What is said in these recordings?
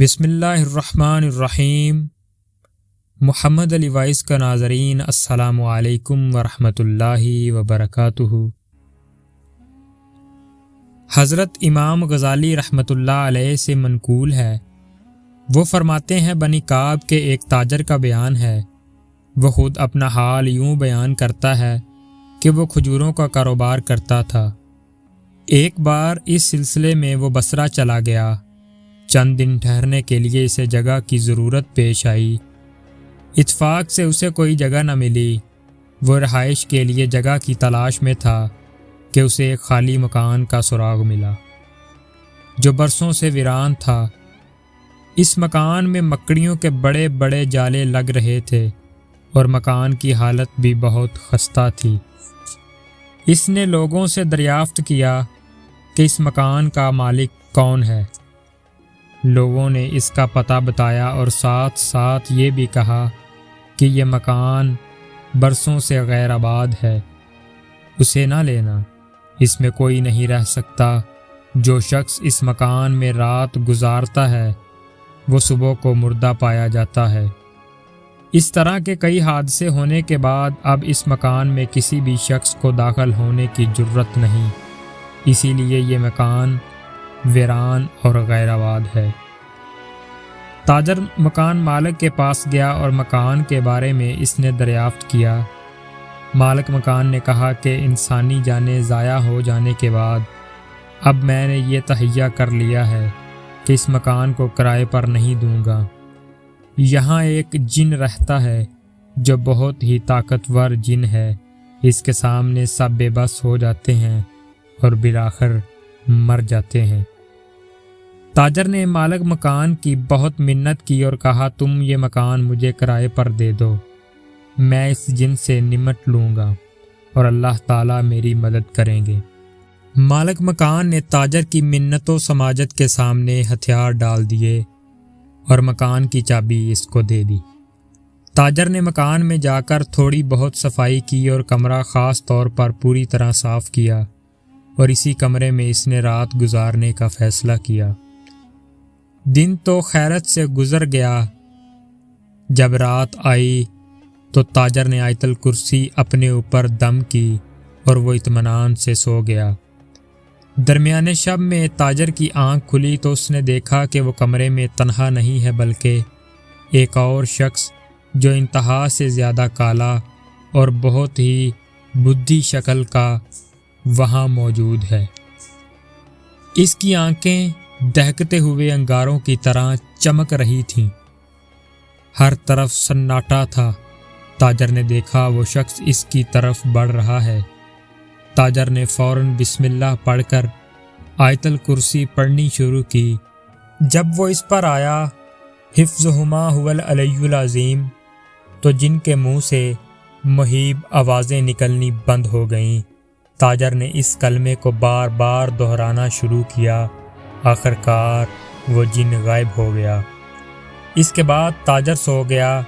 بسم اللہ الرحمن الرحیم۔ محمد علی وائس کا ناظرین، السلام علیکم ورحمۃ اللہ وبرکاتہ۔ حضرت امام غزالی رحمۃ اللہ علیہ سے منقول ہے، وہ فرماتے ہیں بنی کعب کے ایک تاجر کا بیان ہے۔ وہ خود اپنا حال یوں بیان کرتا ہے کہ وہ کھجوروں کا کاروبار کرتا تھا۔ ایک بار اس سلسلے میں وہ بصرہ چلا گیا۔ چند دن ٹھہرنے کے لیے اسے جگہ کی ضرورت پیش آئی۔ اتفاق سے اسے کوئی جگہ نہ ملی۔ وہ رہائش کے لیے جگہ کی تلاش میں تھا کہ اسے ایک خالی مکان کا سراغ ملا جو برسوں سے ویران تھا۔ اس مکان میں مکڑیوں کے بڑے بڑے جالے لگ رہے تھے اور مکان کی حالت بھی بہت خستہ تھی۔ اس نے لوگوں سے دریافت کیا کہ اس مکان کا مالک کون ہے۔ لوگوں نے اس کا پتہ بتایا اور ساتھ ساتھ یہ بھی کہا کہ یہ مکان برسوں سے غیر آباد ہے، اسے نہ لینا، اس میں کوئی نہیں رہ سکتا۔ جو شخص اس مکان میں رات گزارتا ہے وہ صبح کو مردہ پایا جاتا ہے۔ اس طرح کے کئی حادثے ہونے کے بعد اب اس مکان میں کسی بھی شخص کو داخل ہونے کی جرت نہیں، اسی لیے یہ مکان ویران اور غیر آباد ہے۔ تاجر مکان مالک کے پاس گیا اور مکان کے بارے میں اس نے دریافت کیا۔ مالک مکان نے کہا کہ انسانی جانیں ضائع ہو جانے کے بعد اب میں نے یہ تہیہ کر لیا ہے کہ اس مکان کو کرائے پر نہیں دوں گا۔ یہاں ایک جن رہتا ہے جو بہت ہی طاقتور جن ہے، اس کے سامنے سب بے بس ہو جاتے ہیں اور بالآخر مر جاتے ہیں۔ تاجر نے مالک مکان کی بہت منت کی اور کہا تم یہ مکان مجھے کرائے پر دے دو، میں اس جن سے نمٹ لوں گا اور اللہ تعالیٰ میری مدد کریں گے۔ مالک مکان نے تاجر کی منت و سماجت کے سامنے ہتھیار ڈال دیے اور مکان کی چابی اس کو دے دی۔ تاجر نے مکان میں جا کر تھوڑی بہت صفائی کی اور کمرہ خاص طور پر پوری طرح صاف کیا اور اسی کمرے میں اس نے رات گزارنے کا فیصلہ کیا۔ دن تو خیرت سے گزر گیا۔ جب رات آئی تو تاجر نے آیت الکرسی اپنے اوپر دم کی اور وہ اطمینان سے سو گیا۔ درمیان شب میں تاجر کی آنکھ کھلی تو اس نے دیکھا کہ وہ کمرے میں تنہا نہیں ہے بلکہ ایک اور شخص جو انتہا سے زیادہ کالا اور بہت ہی بدھی شکل کا وہاں موجود ہے۔ اس کی آنکھیں دہکتے ہوئے انگاروں کی طرح چمک رہی تھیں۔ ہر طرف سناٹا تھا۔ تاجر نے دیکھا وہ شخص اس کی طرف بڑھ رہا ہے۔ تاجر نے فوراً بسم اللہ پڑھ کر آیت الکرسی پڑھنی شروع کی۔ جب وہ اس پر آیا حفظہما هو العلی العظیم تو جن کے منہ سے مہیب آوازیں نکلنی بند ہو گئیں۔ تاجر نے اس کلمے کو بار بار دہرانا شروع کیا۔ آخر کار وہ جن غائب ہو گیا۔ اس کے بعد تاجر سو گیا۔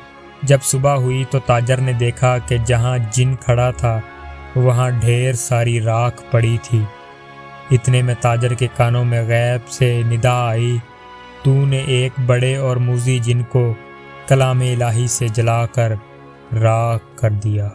جب صبح ہوئی تو تاجر نے دیکھا کہ جہاں جن کھڑا تھا وہاں ڈھیر ساری راکھ پڑی تھی۔ اتنے میں تاجر کے کانوں میں غیب سے ندا آئی، تو نے ایک بڑے اور موذی جن کو کلام الہی سے جلا کر راکھ کر دیا۔